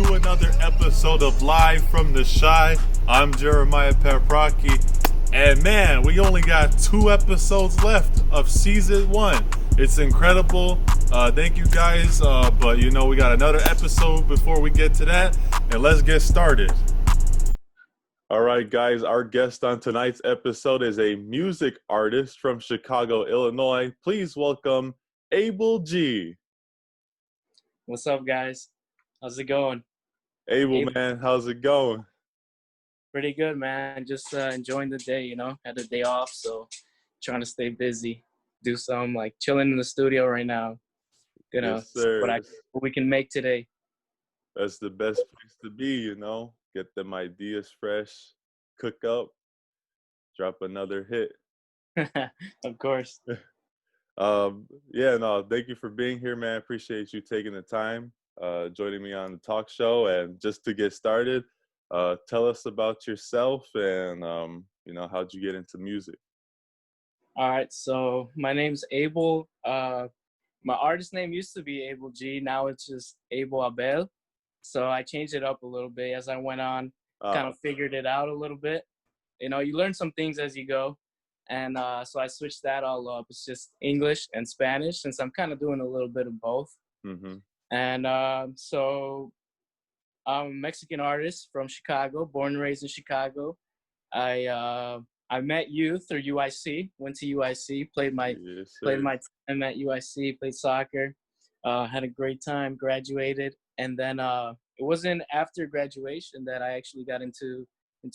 to another episode of Live from the Shy. I'm jeremiahpaprocki, and man, we only got 2 episodes left of season 1. It's incredible. Thank you guys, but we got another episode before we get to that, and let's get started. All right, guys, our guest on tonight's episode is a music artist from Chicago, Illinois. Please welcome Abel G. What's up, guys? How's it going? Abel, man, how's it going? Pretty good, man. Just enjoying the day, Had a day off, so trying to stay busy. Do some, chilling in the studio right now. Yes, See sir. what we can make today. That's the best place to be, Get them ideas fresh, cook up, drop another hit. Of course. Thank you for being here, man. Appreciate you taking the time, joining me on the talk show. And just to get started, tell us about yourself and, how'd you get into music? All right, so my name's Abel. My artist name used to be Abel G. Now it's just Abel Abel. So I changed it up a little bit as I went on, kind of figured it out a little bit. You learn some things as you go. And so I switched that all up. It's just English and Spanish, since I'm kind of doing a little bit of both. Mm-hmm. And so I'm a Mexican artist from Chicago, born and raised in Chicago. I met you through UIC, went to UIC, played my time at UIC, played soccer, had a great time, graduated. And then it wasn't after graduation that I actually got into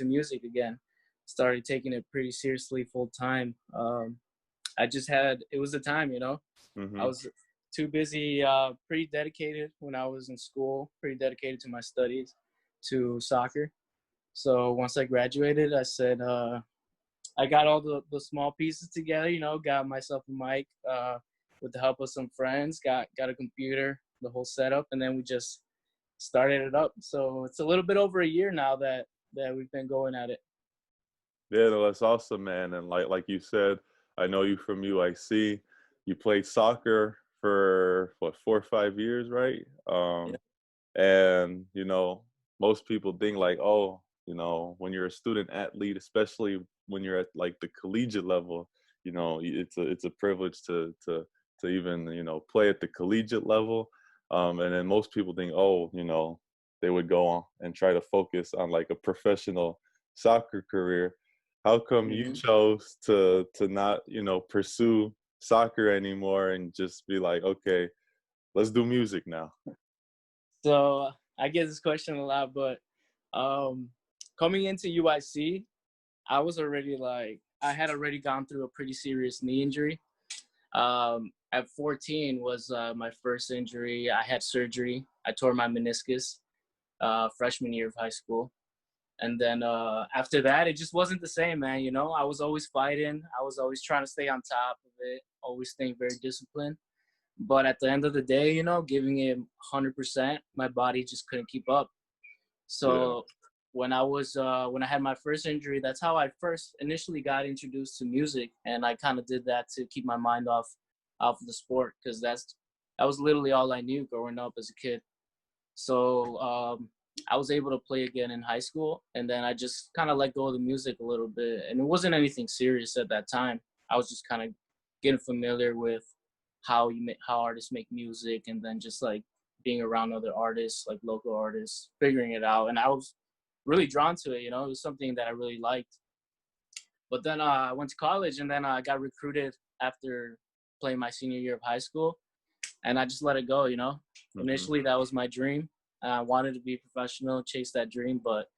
music again. Started taking it pretty seriously full time. It was the time, Mm-hmm. I was too busy, pretty dedicated when I was in school, pretty dedicated to my studies, to soccer. So once I graduated, I said, I got all the small pieces together, got myself a mic with the help of some friends, got a computer, the whole setup, and then we just started it up. So it's a little bit over a year now that we've been going at it. Yeah, no, that's awesome, man. And like you said, I know you from UIC. You played soccer for 4 or 5 years, right? Yeah. And most people think when you're a student athlete, especially when you're at the collegiate level, it's a privilege to even play at the collegiate level. And then most people think, they would go on and try to focus on a professional soccer career. How come you chose to not, pursue soccer anymore and just be like, okay, let's do music now? So I get this question a lot, but coming into UIC, I was already I had already gone through a pretty serious knee injury. At 14 was my first injury. I had surgery. I tore my meniscus freshman year of high school. And then after that, it just wasn't the same, man. I was always fighting. I was always trying to stay on top of it, always staying very disciplined. But at the end of the day, giving it 100%, my body just couldn't keep up. So when I had my first injury, that's how I first initially got introduced to music. And I kind of did that to keep my mind off of the sport, because that was literally all I knew growing up as a kid. So I was able to play again in high school, and then I just kind of let go of the music a little bit. And it wasn't anything serious at that time. I was just kind of getting familiar with how artists make music, and then just being around other artists, local artists, figuring it out. And I was really drawn to it. It was something that I really liked. But then I went to college, and then I got recruited after playing my senior year of high school, and I just let it go. Mm-hmm. Initially, that was my dream. I wanted to be professional, chase that dream, but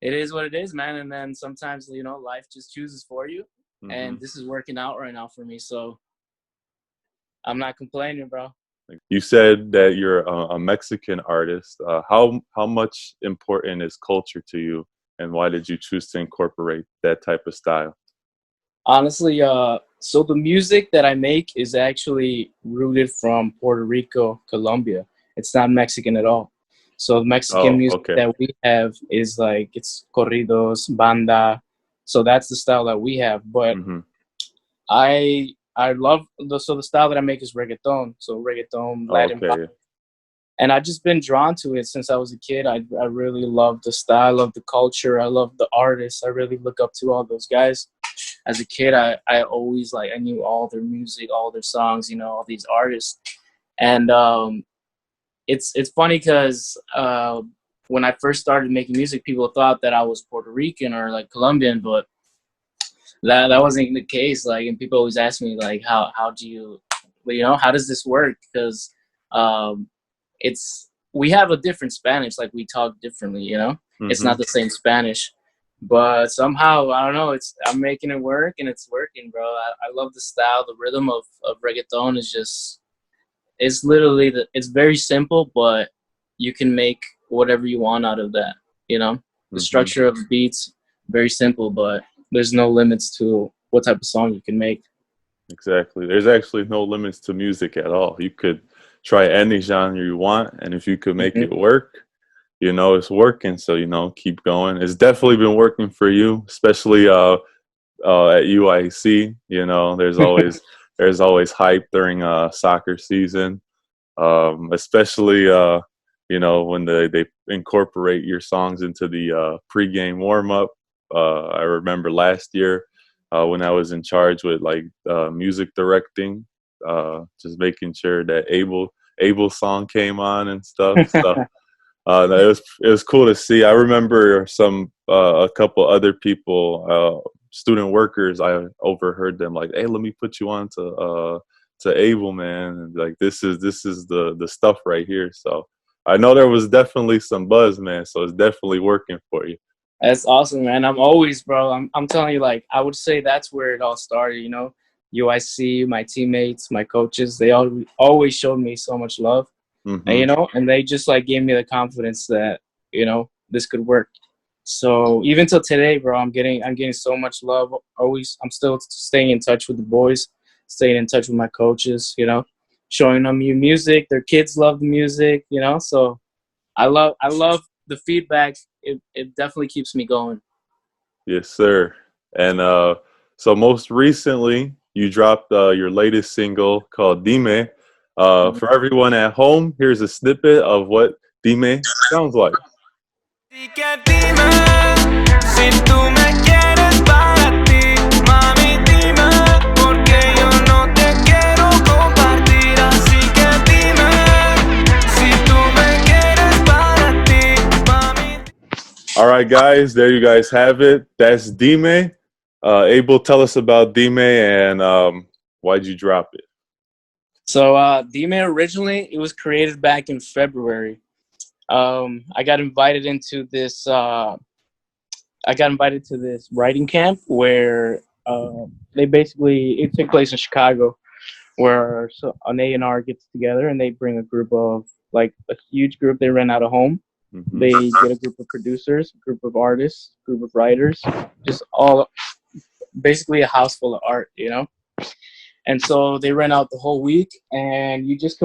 it is what it is, man. And then sometimes, life just chooses for you. Mm-hmm. And this is working out right now for me. So I'm not complaining, bro. You said that you're a Mexican artist. How much important is culture to you, and why did you choose to incorporate that type of style? Honestly, so the music that I make is actually rooted from Puerto Rico, Colombia. It's not Mexican at all. So the Mexican music that we have is it's corridos, banda. So that's the style that we have. But I love the style that I make is reggaeton. So reggaeton, Latin pop. And I've just been drawn to it since I was a kid. I really love the style, I love the culture, I love the artists. I really look up to all those guys. As a kid, I always like I knew all their music, all their songs, you know, all these artists. And it's funny because when I first started making music, people thought that I was Puerto Rican or like Colombian, but that wasn't the case. Like, and people always ask me like, how do you, you know, how does this work? Because um, it's we have a different Spanish. Like we talk differently, you know. It's Mm-hmm. not the same Spanish, but somehow I don't know. I'm making it work, and it's working, bro. I love the style, the rhythm of reggaeton is just it's literally it's very simple, but you can make whatever you want out of that. You know, the Mm-hmm. structure of the beats very simple, but there's no limits to what type of song you can make. Exactly. There's actually no limits to music at all. You could try any genre you want, and if you could make Hmm. it work, you know it's working. So keep going. It's definitely been working for you, especially at UIC. There's always hype during soccer season, especially when they incorporate your songs into the pregame warm up. I remember last year when I was in charge with like music directing, just making sure that Abel song came on and stuff. So it was cool to see. I remember a couple other people, student workers. I overheard them like, "Hey, let me put you on to Abel, man. And, like this is the stuff right here." So I know there was definitely some buzz, man. So it's definitely working for you. That's awesome, man. I'm always, bro. I'm telling you, like, I would say that's where it all started. You know, UIC, my teammates, my coaches, they all always showed me so much love, and Hmm. you know, and they just like gave me the confidence that you know this could work. So even till today, bro, I'm getting so much love. Always, I'm still staying in touch with the boys, staying in touch with my coaches. You know, showing them new music. Their kids love the music. You know, so I love the feedback. It definitely keeps me going. Yes, sir. And so most recently, you dropped your latest single called Dime. For everyone at home, here's a snippet of what Dime sounds like. Así que dime si tú me quieres para ti, mami, dime, porque yo no te quiero compartir. Así que dime si tú me quieres para ti, mami. All right, guys, there you guys have it. That's Dime. Abel, tell us about Dime and why'd you drop it? So D-Man originally it was created back in February. I got invited into this. I got invited to this writing camp where they basically it took place in Chicago, where an A&R gets together and they bring a group of like a huge group. They rent out a home. Hmm. They get a group of producers, a group of artists, a group of writers, just all basically a house full of art, you know. And so they rent out the whole week, and you just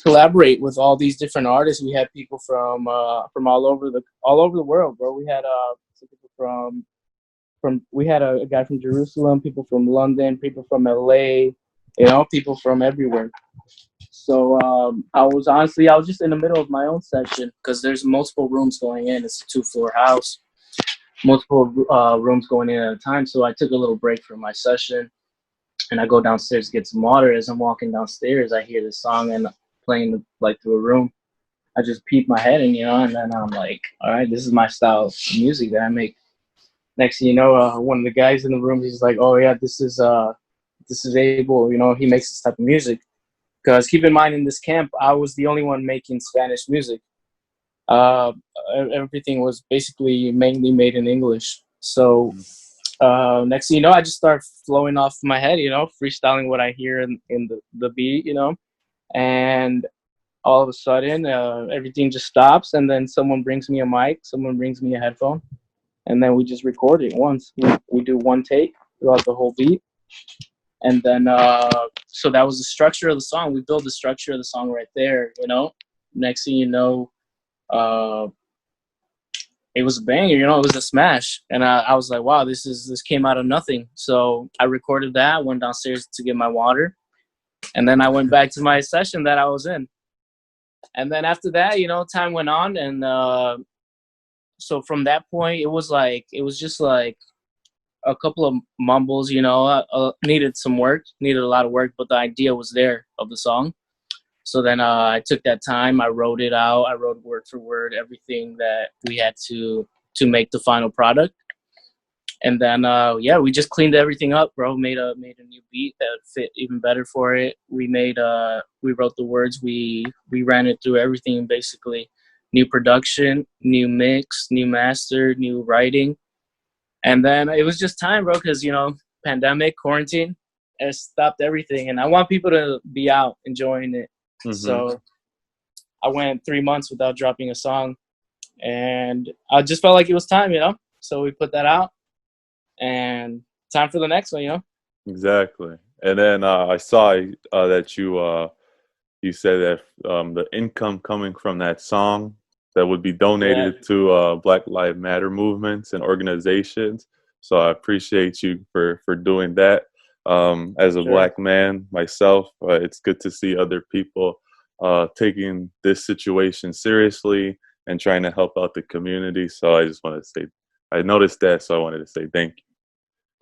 collaborate with all these different artists. We had people from all over the world, bro. We had some people from we had a guy from Jerusalem, people from London, people from LA, you know, people from everywhere. So I was just in the middle of my own section because there's multiple rooms going in. It's a 2-floor house, multiple rooms going in at a time. So I took a little break from my session, and I go downstairs to get some water. As I'm walking downstairs, I hear this song and playing like through a room. I just peep my head in, you know, and then I'm like, all right, this is my style of music that I make. Next thing you know, one of the guys in the room, he's like, oh yeah, this is Abel, you know, he makes this type of music. Because keep in mind, in this camp, I was the only one making Spanish music. Uh, Everything was basically mainly made in English. So next thing you know, I just start flowing off my head, you know, freestyling what I hear in the beat, you know, and all of a sudden everything just stops, and then someone brings me a mic, someone brings me a headphone, and then we just record it once. We do one take throughout the whole beat, and then so that was the structure of the song. We build the structure of the song right there, you know. Next thing you know, uh, it was a banger, you know, it was a smash. And I was like, wow, this came out of nothing. So I recorded that, went downstairs to get my water, and then I went back to my session that I was in. And then after that, time went on, and so from that point, it was just like a couple of mumbles, needed some work, needed a lot of work, but the idea was there of the song. So then I took that time, I wrote it out, I wrote word for word everything that we had to make the final product. And then we just cleaned everything up, bro. Made a new beat that fit even better for it. We wrote the words, we ran it through everything basically. New production, new mix, new master, new writing. And then it was just time, bro, because pandemic, quarantine, it stopped everything. And I want people to be out enjoying it. Mm-hmm. So I went 3 months without dropping a song, and I just felt like it was time, So we put that out, and time for the next one, Exactly. And then I saw that you said that the income coming from that song that would be donated to Black Lives Matter movements and organizations. So I appreciate you for doing that. As a Black man myself, it's good to see other people taking this situation seriously and trying to help out the community. So I just want to say, I noticed that, so I wanted to say thank you.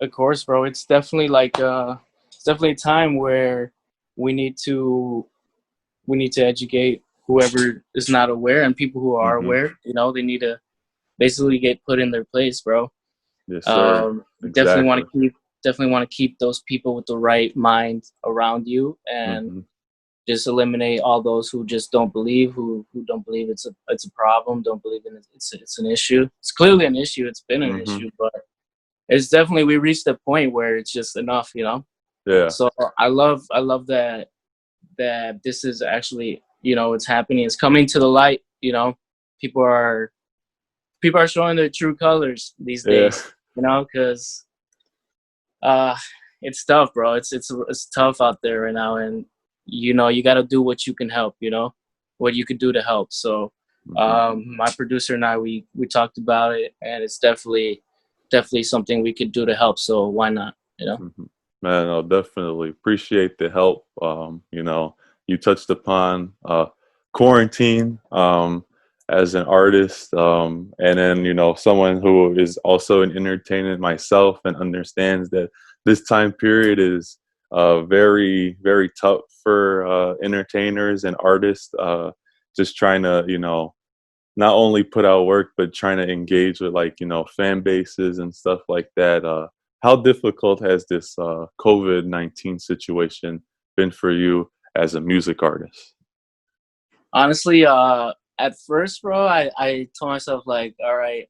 Of course, bro. It's definitely it's definitely a time where we need to educate whoever is not aware, and people who are aware, they need to basically get put in their place, bro. Yes, sir. Exactly. Definitely want to keep those people with the right mind around you, and just eliminate all those who just don't believe, who don't believe it's a problem, don't believe in it's an issue. It's clearly an issue. It's been an issue, but it's definitely, we reached a point where it's just enough, Yeah. So I love that this is actually, it's happening. It's coming to the light. People are showing their true colors these days. Because it's tough, bro. It's tough out there right now, and you got to do what you can help. What you could do to help. So my producer and I, we talked about it, and it's definitely something we could do to help. So why not? Man, I'll definitely appreciate the help. You touched upon quarantine as an artist, and then someone who is also an entertainer myself and understands that this time period is very, very tough for entertainers and artists. Just trying to not only put out work, but trying to engage with fan bases and stuff like that. How difficult has this COVID-19 situation been for you as a music artist? Honestly, at first, bro, I told myself all right,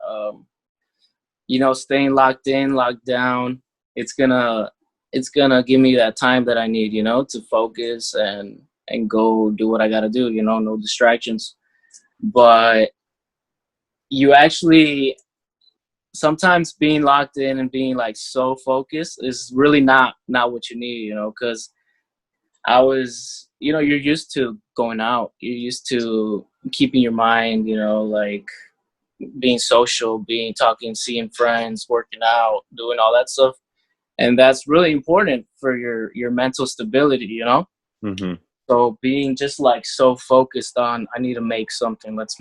staying locked in, locked down, it's gonna give me that time that I need, to focus and go do what I gotta do, no distractions. But you actually, sometimes being locked in and being so focused is really not what you need, because I was, you're used to going out, you're used to keeping your mind, being social, talking, seeing friends, working out, doing all that stuff, and that's really important for your mental stability, So being just so focused on, I need to make something, let's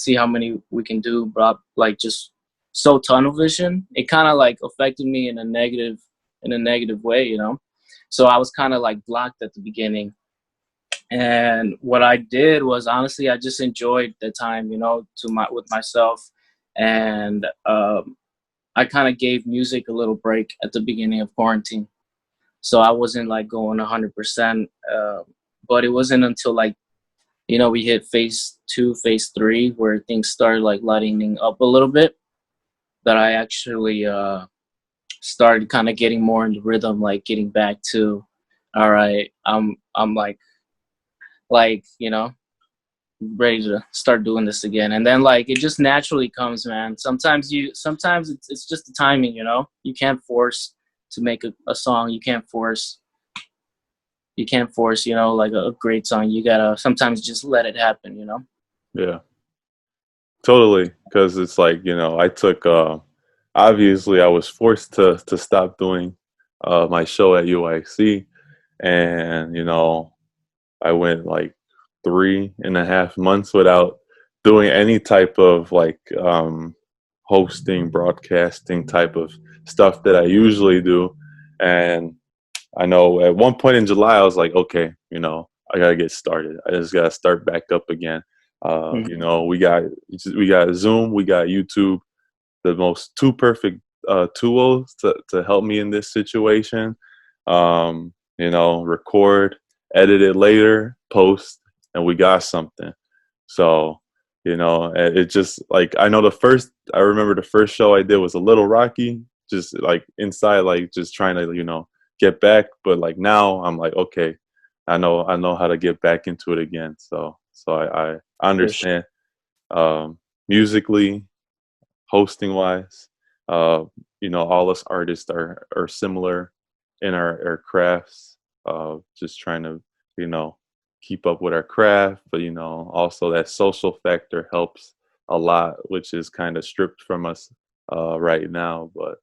see how many we can do, but just so tunnel vision, it kind of affected me in a negative way, So I was kind of blocked at the beginning. And what I did was, honestly, I just enjoyed the time, with myself. And I kind of gave music a little break at the beginning of quarantine. So I wasn't going 100%. But it wasn't until we hit phase 2, phase 3, where things started lightening up a little bit, that I actually started kind of getting more in the rhythm, getting back to, all right, I'm ready to start doing this again. And then it just naturally comes, man. Sometimes it's just the timing, you can't force to make a song. You can't force a great song. You gotta sometimes just let it happen, Yeah, totally. Because it's I took obviously I was forced to stop doing my show at UIC, and I went 3.5 months without doing any type of like hosting, broadcasting type of stuff that I usually do. And I know at one point in July, I was like, okay, I gotta get started. I just gotta start back up again. We got Zoom, we got YouTube, the most two perfect tools to help me in this situation. Record, edit it later, post, and we got something. So, it just like I remember the first show I did was a little rocky, just like inside, like just trying to, get back. But like now I'm like, okay, I know how to get back into it again. So I understand musically, hosting wise, all us artists are similar in our crafts, just trying to, keep up with our craft, but, also that social factor helps a lot, which is kind of stripped from us right now. But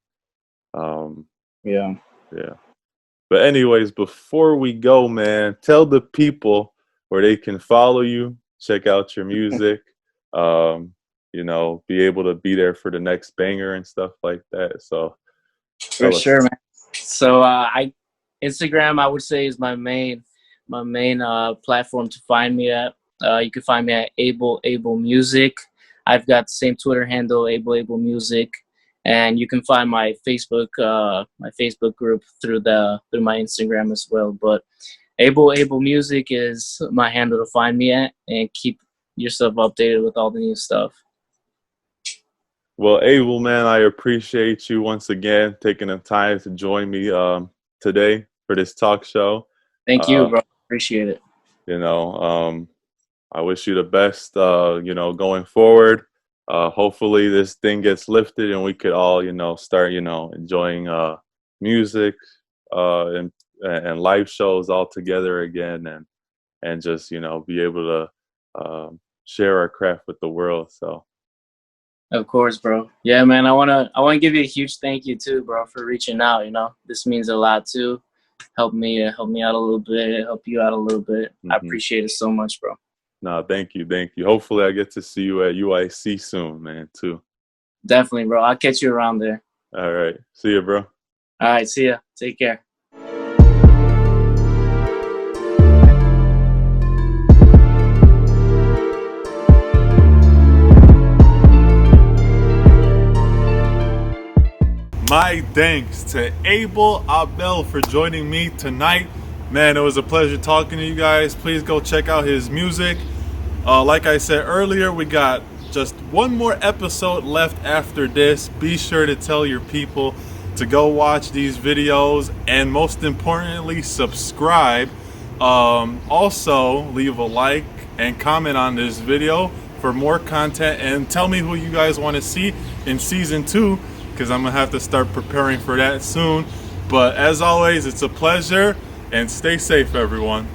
yeah. But anyways, before we go, man, tell the people where they can follow you, check out your music, be able to be there for the next banger and stuff like that. So for sure, man. So Instagram, I would say, is my main platform to find me at. You can find me at Abel Music. I've got the same Twitter handle, Abel Music, and you can find my Facebook group through my Instagram as well. But Abel Music is my handle to find me at, and keep yourself updated with all the new stuff. Well, Abel, man, I appreciate you once again taking the time to join me today for this talk show. Thank you, bro. Appreciate it. I wish you the best, going forward. Hopefully this thing gets lifted and we could all, start, enjoying music and live shows all together again, and just, be able to share our craft with the world. So. Of course, bro. Yeah, man. I wanna give you a huge thank you too, bro, for reaching out. This means a lot too. Help me out a little bit. Help you out a little bit. Mm-hmm. I appreciate it so much, bro. No, thank you. Hopefully, I get to see you at UIC soon, man. Too. Definitely, bro. I'll catch you around there. All right. See you, bro. All right. See ya. Take care. My thanks to Abel Abel for joining me tonight. Man, it was a pleasure talking to you guys. Please go check out his music. Like I said earlier, we got just one more episode left after this. Be sure to tell your people to go watch these videos, and most importantly, subscribe. Also, leave a like and comment on this video for more content, and tell me who you guys want to see in season 2, because I'm going to have to start preparing for that soon. But as always, it's a pleasure, and stay safe, everyone.